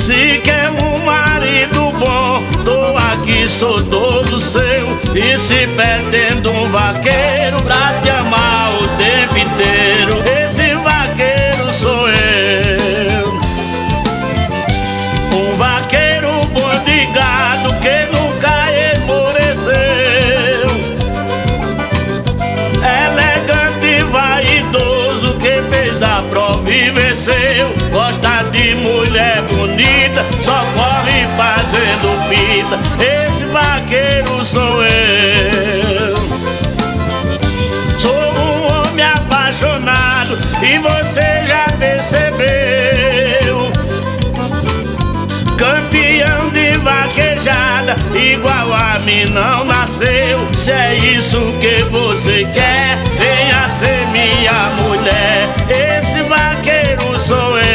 Se quer um marido bom, tô aqui, sou todo seu. E se pretendo um vaqueiro pra te amar o tempo inteiro, esse vaqueiro sou eu. Um vaqueiro bom de gado que nunca esmoreceu, elegante e vaidoso, que fez a prova e venceu. Gosta de mulher bonita, só corre fazendo fita, esse vaqueiro sou eu. Sou um homem apaixonado e você já percebeu, campeão de vaquejada, igual a mim não nasceu. Se é isso que você quer, venha ser minha mulher, esse vaqueiro sou eu.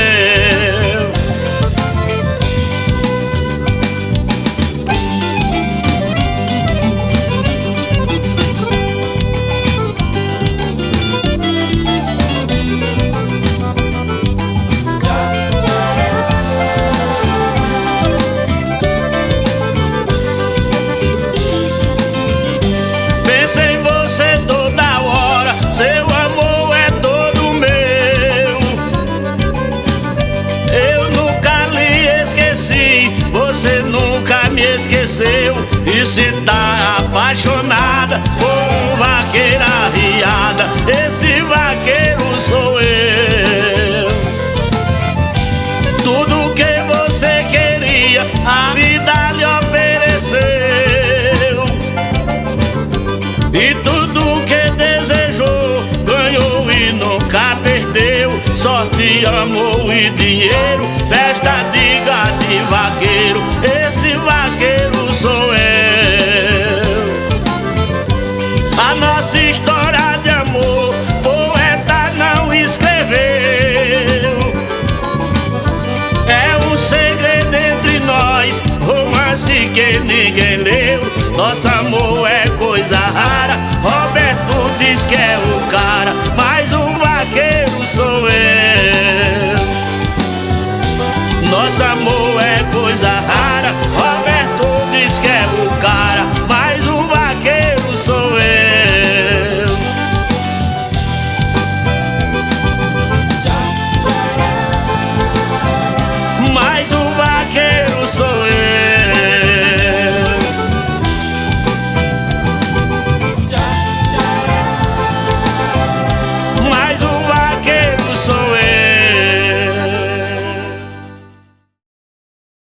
Penso em você toda hora, seu amor é todo meu. Eu nunca lhe esqueci, você nunca me esqueceu. E se tá apaixonada por um vaqueiro arriada, esse vaqueiro sou eu. Tudo que você queria, a vida lhe ofereceu, e tudo que desejou, ganhou e nunca perdeu. Sorte, amor e dinheiro, festa de gado e vaqueiro, esse vaqueiro sou eu. A nossa história de amor, poeta não escreveu, é um segredo entre nós, romance que ninguém leu. Nosso amor é coisa rara, Roberto diz que é o cara, mas o vaqueiro sou eu. Nosso amor é coisa rara, Roberto